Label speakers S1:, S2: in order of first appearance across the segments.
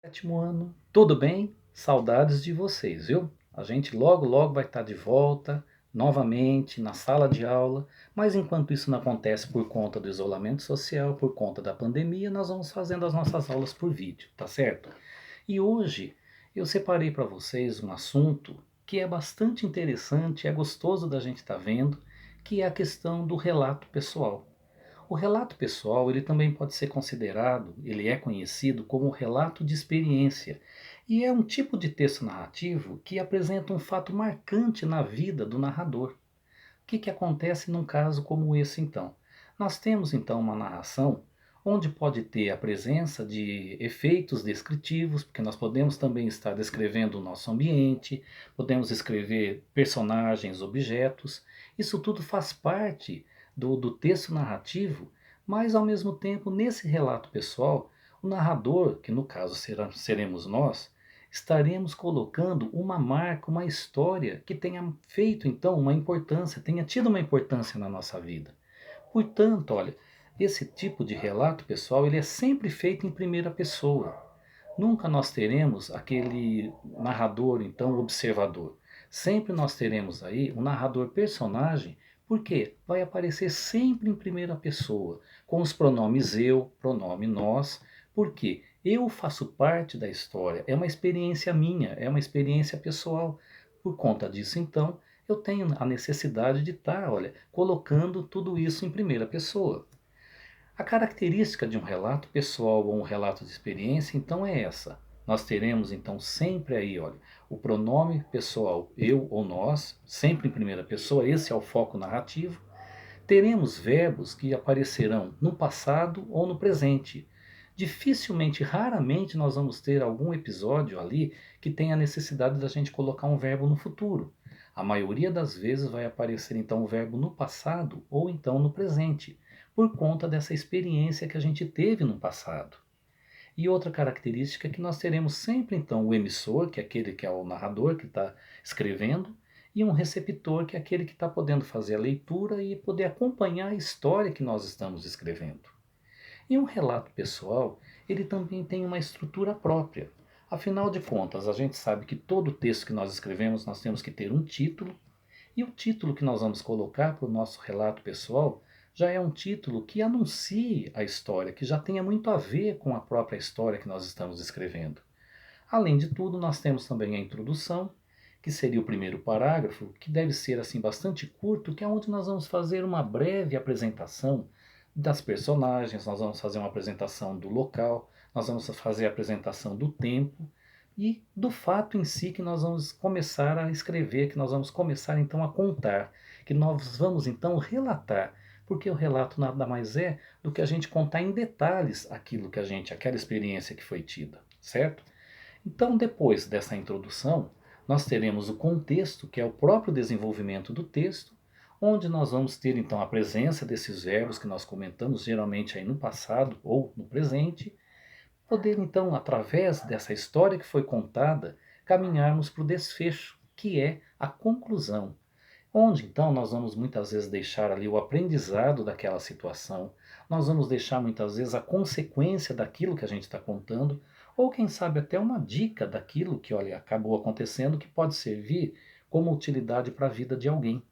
S1: Sétimo ano, tudo bem? Saudades de vocês, viu? A gente logo logo vai estar de volta, novamente, na sala de aula, mas enquanto isso não acontece por conta do isolamento social, por conta da pandemia, nós vamos fazendo as nossas aulas por vídeo, tá certo? E hoje eu separei para vocês um assunto que é bastante interessante, é gostoso da gente estar vendo, que é a questão do relato pessoal. O relato pessoal, ele também pode ser considerado, ele é conhecido como relato de experiência, e é um tipo de texto narrativo que apresenta um fato marcante na vida do narrador. O que acontece num caso como esse então? Nós temos então uma narração onde pode ter a presença de efeitos descritivos, porque nós podemos também estar descrevendo o nosso ambiente, podemos escrever personagens, objetos, isso tudo faz parte do texto narrativo, mas ao mesmo tempo, nesse relato pessoal, o narrador, que no caso seremos nós, estaremos colocando uma marca, uma história que tenha feito então uma importância, tenha tido uma importância na nossa vida. Portanto, olha, esse tipo de relato pessoal, ele é sempre feito em primeira pessoa. Nunca nós teremos aquele narrador, então, observador. Sempre nós teremos aí um narrador personagem, porque vai aparecer sempre em primeira pessoa, com os pronomes eu, pronome nós, porque eu faço parte da história, é uma experiência minha, é uma experiência pessoal. Por conta disso, então, eu tenho a necessidade de estar, olha, colocando tudo isso em primeira pessoa. A característica de um relato pessoal ou um relato de experiência, então, é essa. Nós teremos, então, sempre aí, olha, o pronome pessoal eu ou nós, sempre em primeira pessoa, esse é o foco narrativo. Teremos verbos que aparecerão no passado ou no presente. Dificilmente, raramente, nós vamos ter algum episódio ali que tenha a necessidade da gente colocar um verbo no futuro. A maioria das vezes vai aparecer então o verbo no passado ou então no presente, por conta dessa experiência que a gente teve no passado. E outra característica é que nós teremos sempre então o emissor, que é aquele que é o narrador que está escrevendo, e um receptor, que é aquele que está podendo fazer a leitura e poder acompanhar a história que nós estamos escrevendo. E um relato pessoal, ele também tem uma estrutura própria. Afinal de contas, a gente sabe que todo texto que nós escrevemos, nós temos que ter um título, e o título que nós vamos colocar para o nosso relato pessoal já é um título que anuncie a história, que já tenha muito a ver com a própria história que nós estamos escrevendo. Além de tudo, nós temos também a introdução, que seria o primeiro parágrafo, que deve ser assim bastante curto, que é onde nós vamos fazer uma breve apresentação das personagens, nós vamos fazer uma apresentação do local, nós vamos fazer a apresentação do tempo e do fato em si que nós vamos começar a escrever, que nós vamos começar então a contar, que nós vamos então relatar, porque o relato nada mais é do que a gente contar em detalhes aquela experiência que foi tida, certo? Então, depois dessa introdução, nós teremos o contexto, que é o próprio desenvolvimento do texto, onde nós vamos ter então a presença desses verbos que nós comentamos, geralmente aí no passado ou no presente, poder então, através dessa história que foi contada, caminharmos para o desfecho, que é a conclusão, onde então nós vamos muitas vezes deixar ali o aprendizado daquela situação, nós vamos deixar muitas vezes a consequência daquilo que a gente está contando, ou quem sabe até uma dica daquilo que, olha, acabou acontecendo que pode servir como utilidade para a vida de alguém.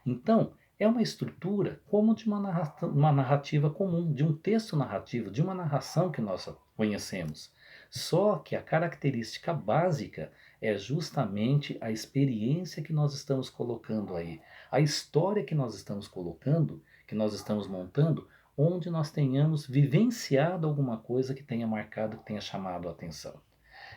S1: Então, é uma estrutura como de uma narrativa comum, de um texto narrativo, de uma narração que nós conhecemos. Só que a característica básica é justamente a experiência que nós estamos colocando aí, a história que nós estamos colocando, que nós estamos montando, onde nós tenhamos vivenciado alguma coisa que tenha marcado, que tenha chamado a atenção.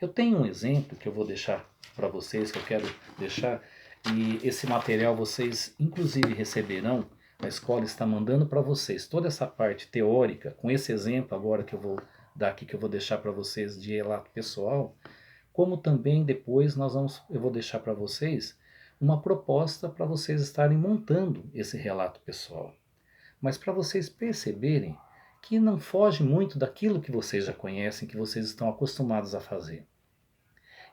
S1: Eu tenho um exemplo que eu vou deixar para vocês, que eu quero deixar, e esse material vocês inclusive receberão. A escola está mandando para vocês toda essa parte teórica, com esse exemplo agora que eu vou dar aqui, que eu vou deixar para vocês de relato pessoal, como também depois eu vou deixar para vocês uma proposta para vocês estarem montando esse relato pessoal. Mas para vocês perceberem que não foge muito daquilo que vocês já conhecem, que vocês estão acostumados a fazer.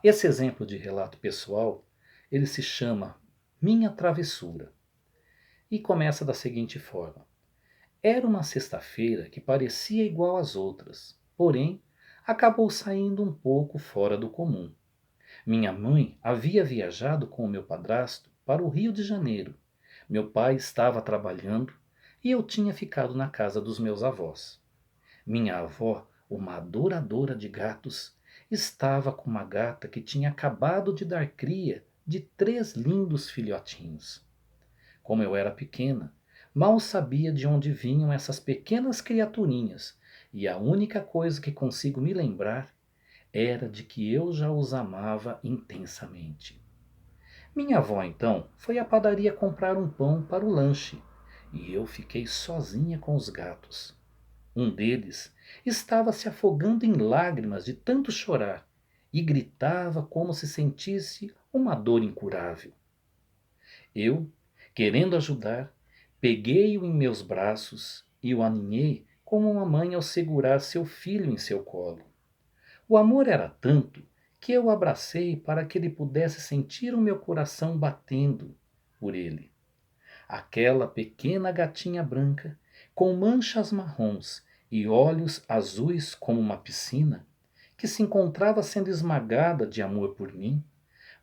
S1: Esse exemplo de relato pessoal, ele se chama Minha Travessura e começa da seguinte forma: era uma sexta-feira que parecia igual às outras, porém acabou saindo um pouco fora do comum. Minha mãe havia viajado com o meu padrasto para o Rio de Janeiro. Meu pai estava trabalhando e eu tinha ficado na casa dos meus avós. Minha avó, uma adoradora de gatos, estava com uma gata que tinha acabado de dar cria de 3 lindos filhotinhos. Como eu era pequena, mal sabia de onde vinham essas pequenas criaturinhas, e a única coisa que consigo me lembrar era de que eu já os amava intensamente. Minha avó então foi à padaria comprar um pão para o lanche, e eu fiquei sozinha com os gatos. Um deles estava se afogando em lágrimas de tanto chorar e gritava como se sentisse uma dor incurável. Eu, querendo ajudar, peguei-o em meus braços e o aninhei como uma mãe ao segurar seu filho em seu colo. O amor era tanto que eu o abracei para que ele pudesse sentir o meu coração batendo por ele. Aquela pequena gatinha branca, com manchas marrons e olhos azuis como uma piscina, que se encontrava sendo esmagada de amor por mim,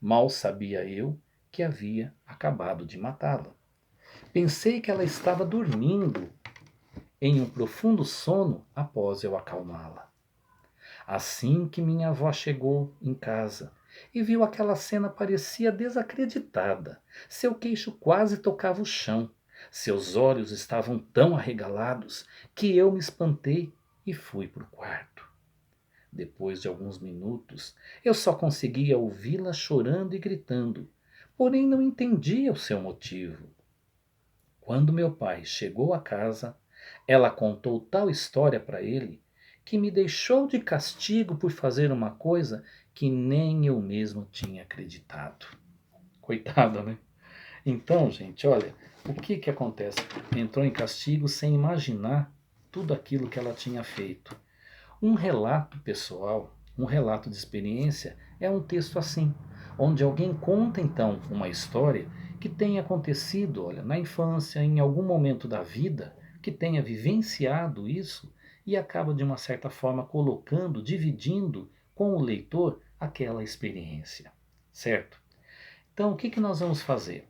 S1: mal sabia eu que havia acabado de matá-la. Pensei que ela estava dormindo em um profundo sono após eu acalmá-la. Assim que minha avó chegou em casa e viu aquela cena, parecia desacreditada. Seu queixo quase tocava o chão. Seus olhos estavam tão arregalados que eu me espantei e fui para o quarto. Depois de alguns minutos, eu só conseguia ouvi-la chorando e gritando, porém não entendia o seu motivo. Quando meu pai chegou a casa, ela contou tal história para ele que me deixou de castigo por fazer uma coisa que nem eu mesmo tinha acreditado. Coitada, né? Então, gente, olha, o que que acontece? Entrou em castigo sem imaginar tudo aquilo que ela tinha feito. Um relato pessoal, um relato de experiência, é um texto assim, onde alguém conta então uma história que tenha acontecido, olha, na infância, em algum momento da vida, que tenha vivenciado isso e acaba de uma certa forma colocando, dividindo com o leitor aquela experiência, certo? Então, o que que nós vamos fazer?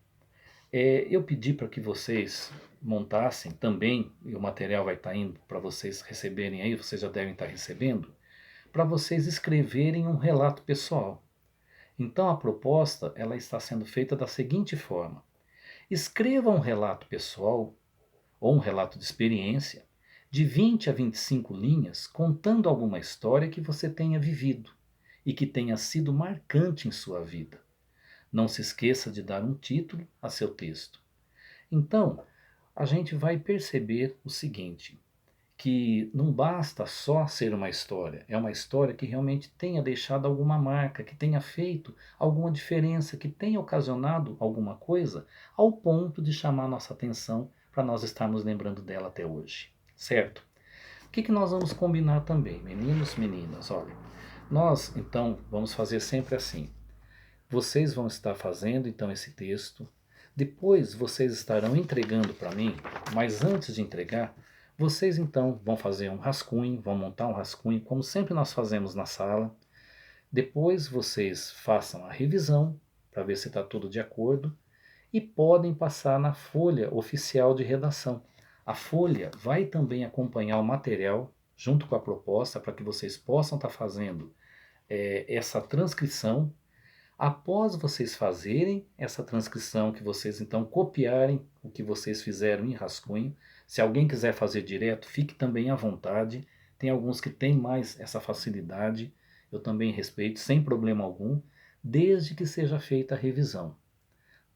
S1: Eu pedi para que vocês montassem também, e o material vai estar indo para vocês receberem aí, vocês já devem estar recebendo, para vocês escreverem um relato pessoal. Então a proposta ela está sendo feita da seguinte forma: escreva um relato pessoal ou um relato de experiência de 20 a 25 linhas contando alguma história que você tenha vivido e que tenha sido marcante em sua vida. Não se esqueça de dar um título a seu texto. Então, a gente vai perceber o seguinte, que não basta só ser uma história, é uma história que realmente tenha deixado alguma marca, que tenha feito alguma diferença, que tenha ocasionado alguma coisa ao ponto de chamar nossa atenção para nós estarmos lembrando dela até hoje, certo? O que que nós vamos combinar também, meninos, meninas? Olha, nós então vamos fazer sempre assim. Vocês vão estar fazendo então esse texto, depois vocês estarão entregando para mim, mas antes de entregar, vocês então vão fazer um rascunho, vão montar um rascunho, como sempre nós fazemos na sala. Depois vocês façam a revisão para ver se está tudo de acordo e podem passar na folha oficial de redação. A folha vai também acompanhar o material junto com a proposta para que vocês possam estar fazendo essa transcrição. Após vocês fazerem essa transcrição, que vocês então copiarem o que vocês fizeram em rascunho, se alguém quiser fazer direto, fique também à vontade. Tem alguns que têm mais essa facilidade, eu também respeito, sem problema algum, desde que seja feita a revisão.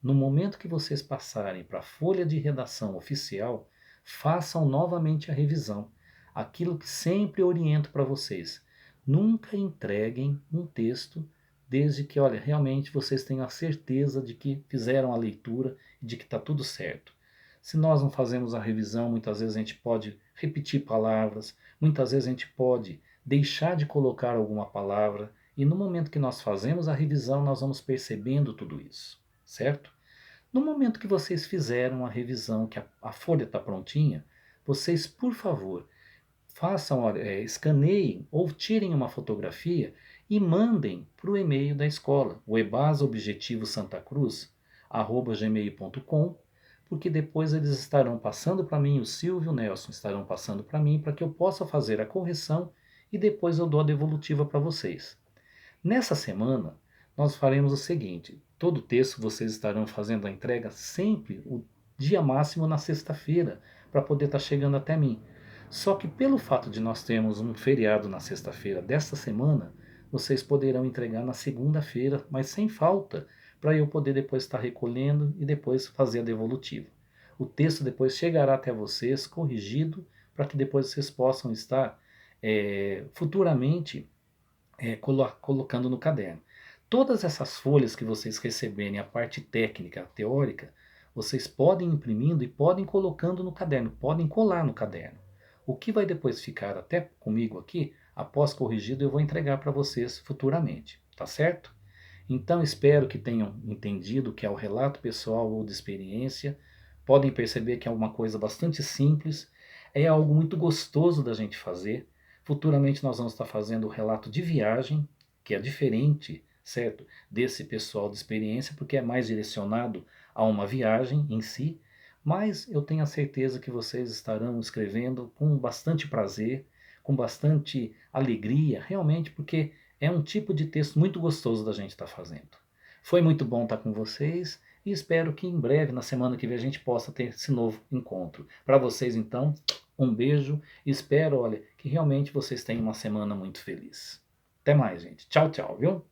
S1: No momento que vocês passarem para a folha de redação oficial, façam novamente a revisão. Aquilo que sempre oriento para vocês. Nunca entreguem um texto desde que, olha, realmente vocês tenham a certeza de que fizeram a leitura e de que está tudo certo. Se nós não fazemos a revisão, muitas vezes a gente pode repetir palavras, muitas vezes a gente pode deixar de colocar alguma palavra, e no momento que nós fazemos a revisão, nós vamos percebendo tudo isso, certo? No momento que vocês fizeram a revisão, que a folha está prontinha, vocês, por favor, façam, olha, escaneiem ou tirem uma fotografia e mandem para o e-mail da escola, o ebasaobjetivosantacruz@gmail.com, porque depois eles estarão passando para mim, o Silvio e o Nelson estarão passando para mim para que eu possa fazer a correção e depois eu dou a devolutiva para vocês. Nessa semana, nós faremos o seguinte: todo texto vocês estarão fazendo a entrega sempre o dia máximo na sexta-feira, para poder estar chegando até mim. Só que pelo fato de nós termos um feriado na sexta-feira desta semana, vocês poderão entregar na segunda-feira, mas sem falta, para eu poder depois estar recolhendo e depois fazer a devolutiva. O texto depois chegará até vocês corrigido, para que depois vocês possam estar futuramente colocando no caderno. Todas essas folhas que vocês receberem, a parte técnica, a teórica, vocês podem ir imprimindo e podem ir colocando no caderno, podem colar no caderno. O que vai depois ficar até comigo aqui, após corrigido, eu vou entregar para vocês futuramente, tá certo? Então espero que tenham entendido que é o relato pessoal ou de experiência. Podem perceber que é uma coisa bastante simples, é algo muito gostoso da gente fazer. Futuramente nós vamos estar fazendo o relato de viagem, que é diferente, certo, desse pessoal de experiência, porque é mais direcionado a uma viagem em si. Mas eu tenho a certeza que vocês estarão escrevendo com bastante prazer, com bastante alegria, realmente, porque é um tipo de texto muito gostoso da gente estar fazendo. Foi muito bom estar com vocês e espero que em breve, na semana que vem, a gente possa ter esse novo encontro. Para vocês, então, um beijo e espero, olha, que realmente vocês tenham uma semana muito feliz. Até mais, gente. Tchau, tchau, viu?